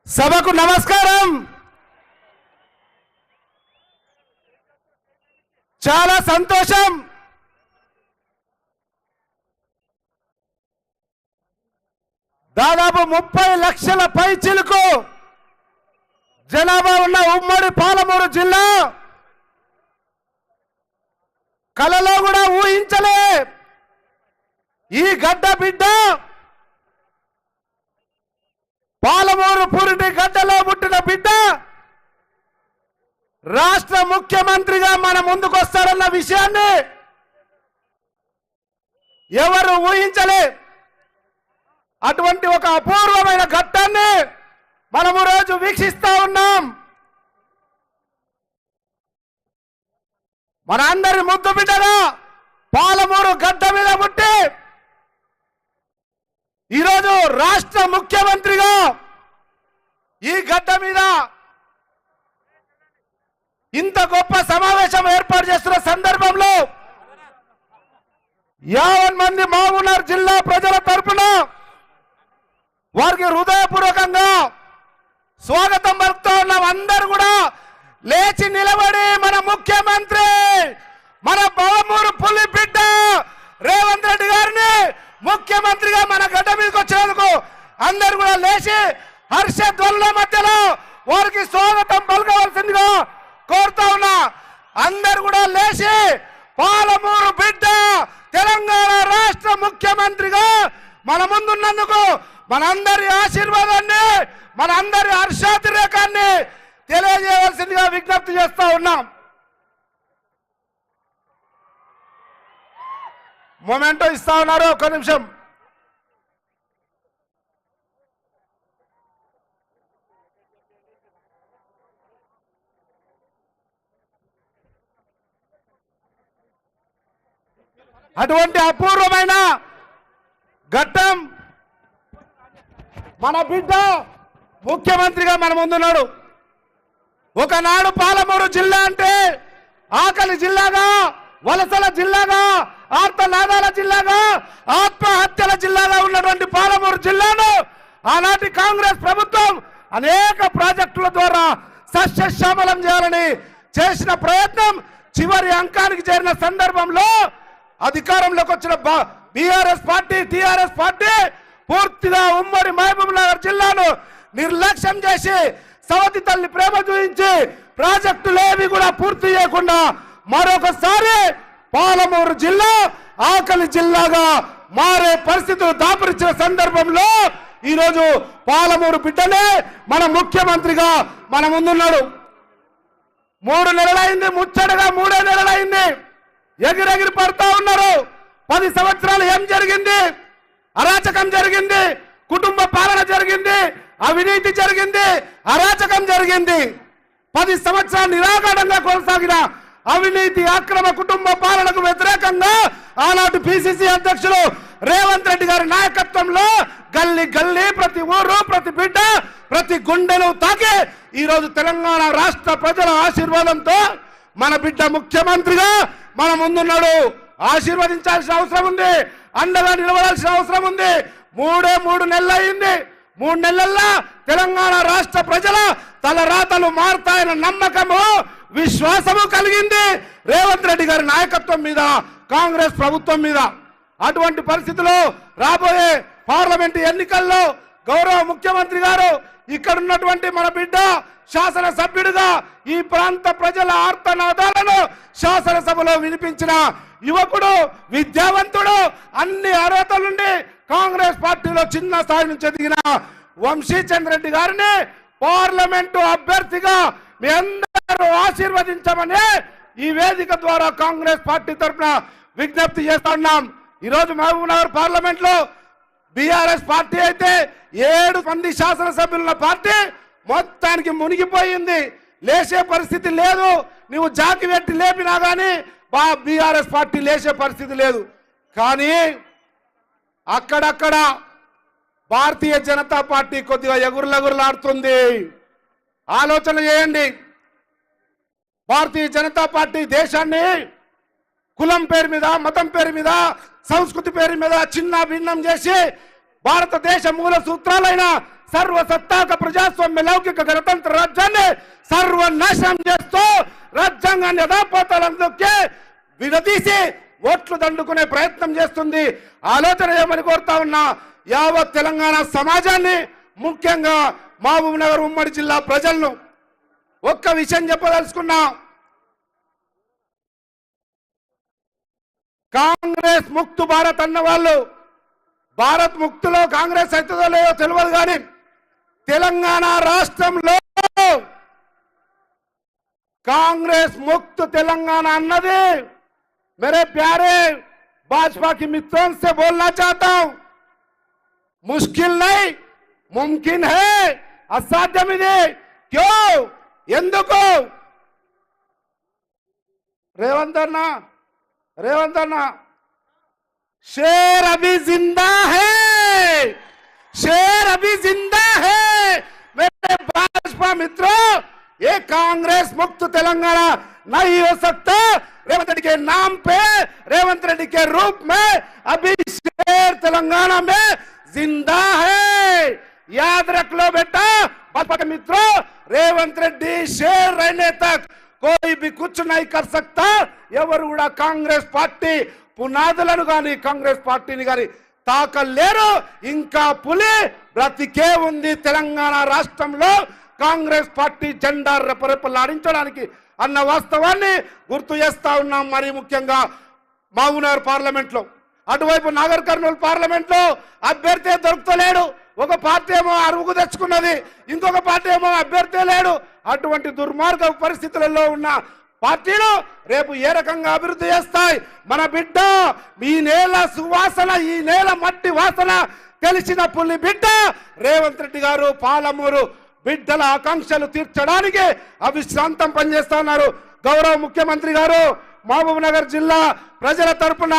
సభకు నమస్కారం. చాలా సంతోషం. దాదాపు 30 లక్షల పైచిలుకు జనాభా ఉన్న ఉమ్మడి పాలమూరు జిల్లా కలలో కూడా ఊహించలే ఈ గడ్డ బిడ్డ పాలమూరు పురిటి గడ్డలో పుట్టిన బిడ్డ రాష్ట్ర ముఖ్యమంత్రిగా మన ముందుకు వస్తారన్న విషయాన్ని ఎవరు ఊహించలే. అటువంటి ఒక అపూర్వమైన ఘట్టాన్ని మనము రోజు వీక్షిస్తా ఉన్నాం. మన అందరి ముద్దు బిడ్డగా పాలమూరు గడ్డ మీద పుట్టి ఈరోజు రాష్ట్ర ముఖ్యమంత్రిగా ఈ గడ్డ మీద ఇంత గొప్ప సమావేశం ఏర్పాటు చేస్తున్న సందర్భంలో 50 మంది మహబూబ్నగర్ జిల్లా ప్రజల తరపున వారికి హృదయపూర్వకంగా స్వాగతం పలుకుతూ ఉన్నాం. అందరూ కూడా లేచి నిలబడి మన ముఖ్యమంత్రి మన పాలమూరు పులి బిడ్డ రేవంత్ రెడ్డి గారిని ముఖ్యమంత్రిగా మన గడ్డ మీదకి వచ్చినందుకు అందరూ కూడా లేచి హర్షధ్వనుల మధ్యలో వారికి స్వాగతం పలకవలసిందిగా కోరుతా ఉన్నా. అందరూ కూడా లేచి పాలమూరు బిడ్డ తెలంగాణ రాష్ట్ర ముఖ్యమంత్రిగా మన ముందున్నందుకు మనందరి ఆశీర్వాదాన్ని మనందరి హర్షాతిరేకాన్ని తెలియజేయవలసిందిగా విజ్ఞప్తి చేస్తా ఉన్నాం. మొమెంటో ఇస్తా ఉన్నారు. ఒక్క నిమిషం. అటువంటి అపూర్వమైన ఘట్టం మన బిడ్డ ముఖ్యమంత్రిగా మన ముందున్నాడు. ఒకనాడు పాలమూరు జిల్లా అంటే ఆకలి జిల్లాగా, వలసల జిల్లాగా, ఆర్తనాదాల జిల్లాగా, ఆత్మహత్యల జిల్లాగా ఉన్నటువంటి పాలమూరు జిల్లాను ఆనాటి కాంగ్రెస్ ప్రభుత్వం అనేక ప్రాజెక్టుల ద్వారా సస్యశ్యామలం చేయాలని చేసిన ప్రయత్నం చివరి అంకానికి చేరిన సందర్భంలో అధికారంలోకి వచ్చిన బీఆర్ఎస్ పార్టీ టీఆర్ఎస్ పార్టీ పూర్తిగా ఉమ్మడి మహబూబ్నగర్ జిల్లాను నిర్లక్ష్యం చేసి సవతి తల్లి ప్రేమ చూపించి ప్రాజెక్టులేవి కూడా పూర్తి చేయకుండా మరొకసారి పాలమూరు జిల్లా ఆకలి జిల్లాగా మారే పరిస్థితులు దాపురించిన సందర్భంలో ఈరోజు పాలమూరు బిడ్డనే మన ముఖ్యమంత్రిగా మన ముందున్నాడు. 3 నెలలైంది, ముచ్చటగా 3 నెలలైంది. ఎగిరెగిరి పడతా ఉన్నారు. 10 సంవత్సరాలు ఏం జరిగింది? అరాచకం జరిగింది, కుటుంబ పాలన జరిగింది, అవినీతి జరిగింది, అరాచకం జరిగింది. 10 సంవత్సరాలు నిరాఘాటంగా కొనసాగిన అవినీతి అక్రమ కుటుంబ పాలనకు వ్యతిరేకంగా ఆనాటి పిసిసి అధ్యక్షులు రేవంత్ రెడ్డి గారి నాయకత్వంలో గల్లీ గల్లీ ప్రతి ఊరు ప్రతి బిడ్డ ప్రతి గుండెను తాకి ఈరోజు తెలంగాణ రాష్ట్ర ప్రజల ఆశీర్వాదంతో మన బిడ్డ ముఖ్యమంత్రిగా మన ముందున్నాడు. ఆశీర్వదించాల్సిన అవసరం ఉంది, అండగా నిలబడాల్సిన అవసరం ఉంది. 3 నెలలు అయింది. 3 నెలల్లో తెలంగాణ రాష్ట్ర ప్రజల తలరాతలు మారుతాయన్న నమ్మకము విశ్వాసము కలిగింది రేవంత్ రెడ్డి గారి నాయకత్వం మీద, కాంగ్రెస్ ప్రభుత్వం మీద. అటువంటి పరిస్థితుల్లో రాబోయే పార్లమెంటు ఎన్నికల్లో గౌరవ ముఖ్యమంత్రి గారు ఇక్కడ ఉన్నటువంటి మన బిడ్డ శాసనసభ్యుడిగా ఈ ప్రాంత ప్రజల ఆర్తనాదాలను శాసనసభలో వినిపించిన యువకుడు, విద్యావంతుడు, అన్ని అర్హతలుండి కాంగ్రెస్ పార్టీలో చిన్న స్థాయి నుంచి ఎదిగిన వంశీచంద్ర రెడ్డి గారిని పార్లమెంటు అభ్యర్థిగా మీ అందరూ ఆశీర్వదించమని ఈ వేదిక ద్వారా కాంగ్రెస్ పార్టీ తరఫున విజ్ఞప్తి చేస్తా ఉన్నాం. ఈరోజు మహబూబ్నగర్ పార్లమెంట్ లో బీఆర్ఎస్ పార్టీ అయితే 7 మంది శాసనసభ్యుల పార్టీ మొత్తానికి మునిగిపోయింది. లేచే పరిస్థితి లేదు. నువ్వు జాకి పెట్టి లేపినా కానీ బీఆర్ఎస్ పార్టీ లేచే పరిస్థితి లేదు. కానీ అక్కడక్కడ భారతీయ జనతా పార్టీ కొద్దిగా ఎగురులెగురులాడుతుంది. ఆలోచన చేయండి. భారతీయ జనతా పార్టీ దేశాన్ని కులం పేరు మీద, మతం పేరు మీద, సంస్కృతి పేరు మీద చిన్న భిన్నం చేసి భారతదేశ మూల సూత్రాలైన సర్వసత్తాక ప్రజాస్వామ్య లౌకిక గణతంత్ర రాజ్యాన్ని సర్వనాశనం చేస్తూ రాజ్యాంగాన్ని యథాపోతాలందుకే విడదీసి ఓట్లు దండుకునే ప్రయత్నం చేస్తుంది. ఆలోచన చేయమని కోరుతా ఉన్నా యావత్ తెలంగాణ సమాజాన్ని, ముఖ్యంగా మహబూబ్ నగర్ ఉమ్మడి జిల్లా ప్రజలను ఒక్క విషయం చెప్పదలుచుకున్నా. కాంగ్రెస్ ముక్తు భారత్ అన్న వాళ్ళు భారత్ ముక్తిలో కాంగ్రెస్ అవుతుందో లేదో తెలియదు, కానీ తెలంగాణ రాష్ట్రంలో కాంగ్రెస్ मुक्त तेलंगाना अन्नदे मेरे प्यारे भाजपा के मित्रों से बोलना चाहता हूं, मुश्किल नहीं मुमकिन है, असाध्यमिदे. क्यों ఎందుకు रेवंत अन्ना शेर अभी जिंदा है, शेर अभी जिंदा है. मेरे भाजपा मित्रों, ये कांग्रेस मुक्त तेलंगाना नहीं हो सकता. रेवंत रेड्डी के नाम पे, रेवंत रेड्डी के रूप में अभी शेर तेलंगाना में जिंदा है. याद रख लो बेटा भाजपा के मित्रों, रेवंत रेड्डी शेर रहने तक कोई भी कुछ नहीं कर सकता. ఎవరు కూడా కాంగ్రెస్ పార్టీ పునాదులను గాని కాంగ్రెస్ పార్టీని గాని తాకలేరు. ఇంకా పులి బ్రతికే ఉంది తెలంగాణ రాష్ట్రంలో కాంగ్రెస్ పార్టీ జెండా రెపరెపలాడించడానికి అన్న వాస్తవాన్ని గుర్తు చేస్తా ఉన్నాం. మరి ముఖ్యంగా మహబూబ్నగర్ పార్లమెంట్ లో, అటువైపు నాగర్ కర్నూలు పార్లమెంట్ లో అభ్యర్థి దొరుకుతలేడు. ఒక పార్టీ ఏమో అరువుకు తెచ్చుకున్నది, ఇంకొక పార్టీ ఏమో అభ్యర్థి లేడు. అటువంటి దుర్మార్గ పరిస్థితులలో ఉన్న పార్టీలు రేపు ఏ రకంగా అభివృద్ధి చేస్తాయి? మన బిడ్డ ఈ నేల సువాసన, ఈ నేల మట్టి వాసన తెలిసిన పులి బిడ్డ రేవంత్ రెడ్డి గారు పాలమూరు బిడ్డల ఆకాంక్షలు తీర్చడానికి అవిశ్రాంతం పనిచేస్తా ఉన్నారు. గౌరవ ముఖ్యమంత్రి గారు మహబూబ్ నగర్ జిల్లా ప్రజల తరపున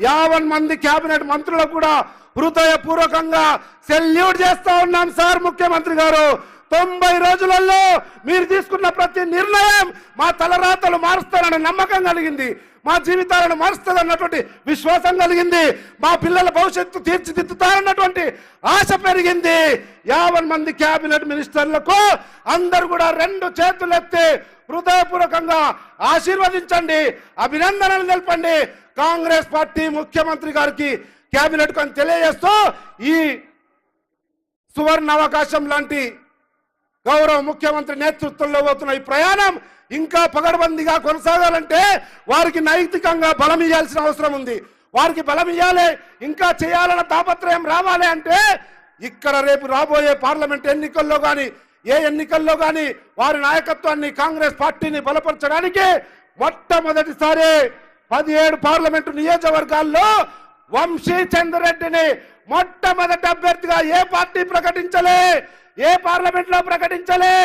50 మంది కేబినెట్ మంత్రులకు కూడా హృదయపూర్వకంగా సెల్యూట్ చేస్తా ఉన్నాం. సార్ ముఖ్యమంత్రి గారు, 90 రోజులలో మీరు తీసుకున్న ప్రతి నిర్ణయం మా తలరాతలు మారుస్తారనే నమ్మకం కలిగింది, మా జీవితాలను మారుస్తుందన్నటువంటి విశ్వాసం కలిగింది, మా పిల్లల భవిష్యత్తు తీర్చిదిద్దుతారన్నటువంటి ఆశ పెరిగింది. 50 మంది కేబినెట్ మినిస్టర్లకు అందరూ కూడా 2 చేతులెత్తి హృదయపూర్వకంగా ఆశీర్వదించండి, అభినందనలు తెలపండి. కాంగ్రెస్ పార్టీ ముఖ్యమంత్రి గారికి కేబినెట్ కు తెలియజేస్తూ ఈ సువర్ణ అవకాశం లాంటి గౌరవ ముఖ్యమంత్రి నేతృత్వంలో పోతున్న ఈ ప్రయాణం ఇంకా పగడబందిగా కొనసాగాలంటే వారికి నైతికంగా బలం ఇవ్వాల్సిన అవసరం ఉంది. వారికి బలం ఇవ్వాలి, ఇంకా చేయాలన్న తాపత్రయం రావాలి. అంటే ఇక్కడ రేపు రాబోయే పార్లమెంట్ ఎన్నికల్లో కానీ ఏ ఎన్నికల్లో కానీ వారి నాయకత్వాన్ని కాంగ్రెస్ పార్టీని బలపరచడానికి మొట్టమొదటిసారి 17 పార్లమెంటు నియోజకవర్గాల్లో వంశీ చంద్రరెడ్డిని మొట్టమొదటి అభ్యర్థిగా ఏ పార్టీ ప్రకటించలే, ఏ పార్లమెంట్ లో ప్రకటించలే.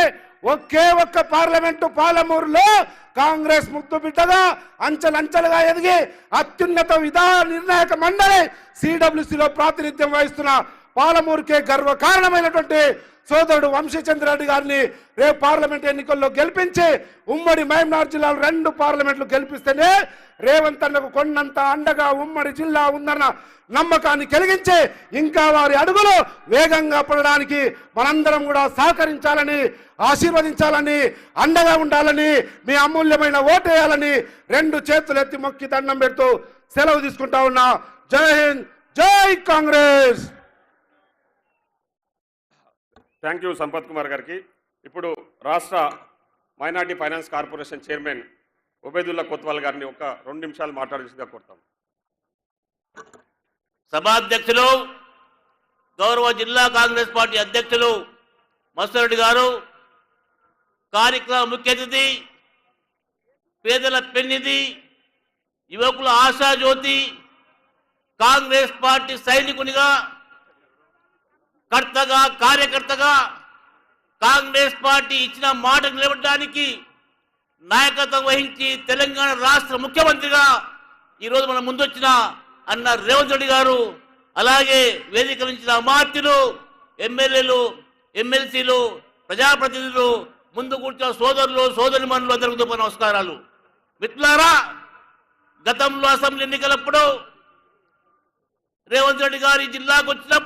ఒకే ఒక్క పార్లమెంటు పాలమూరులో కాంగ్రెస్ ముద్దు బిడ్డగా అంచెలంచెలుగా ఎదిగి అత్యున్నత నిర్ణాయక మండలి సిడబ్ల్యూసిలో ప్రాతినిధ్యం వహిస్తున్న పాలమూరుకే గర్వ కారణమైనటువంటి సోదరుడు వంశీచంద్రారెడ్డి గారిని రేపు పార్లమెంట్ ఎన్నికల్లో గెలిపించి ఉమ్మడి మహబూబ్నగర్ జిల్లాలో 2 పార్లమెంట్లు గెలిపిస్తేనే రేవంత్ అన్నకు కొన్నంత అండగా ఉమ్మడి జిల్లా ఉందన్న నమ్మకాన్ని కలిగించి ఇంకా వారి అడుగులు వేగంగా పడడానికి మనందరం కూడా సహకరించాలని, ఆశీర్వదించాలని, అండగా ఉండాలని, మీ అమూల్యమైన ఓటేయాలని 2 చేతులు ఎత్తి మొక్కి దండం పెడుతూ సెలవు తీసుకుంటా ఉన్నా. జై హింద్, జై కాంగ్రెస్. థ్యాంక్ యూ సంపత్ కుమార్ గారికి. ఇప్పుడు రాష్ట్ర minority finance corporation chairman Ubaidullah Kotwal గారిని ఒక 2 నిమిషాలు మాట్లాడాల్సిందిగా కోరుతాం. సభాధ్యక్షులు, గౌరవ జిల్లా కాంగ్రెస్ పార్టీ అధ్యక్షులు మస్తారెడ్డి గారు, కార్యక్రమ ముఖ్య అతిథి, పేదల పెన్నిధి, యువకుల ఆశాజ్యోతి, కాంగ్రెస్ పార్టీ సైనికునిగా, కర్తగా, కార్యకర్తగా కాంగ్రెస్ పార్టీ ఇచ్చిన మాట నిలబడడానికి నాయకత్వం వహించి తెలంగాణ రాష్ట్ర ముఖ్యమంత్రిగా ఈరోజు మన ముందొచ్చిన అన్న రేవంత్ రెడ్డి గారు, అలాగే వేదిక నుంచి అమాత్యులు, ఎమ్మెల్యేలు, ఎమ్మెల్సీలు, ప్రజాప్రతినిధులు, ముందు కూర్చున్న సోదరులు, సోదరిమణులు అందరికీ నమస్కారాలు. మిత్రులారా, గతంలో అసెంబ్లీ ఎన్నికలప్పుడు రేవంత్ రెడ్డి గారు ఈ జిల్లాకు వచ్చినప్పుడు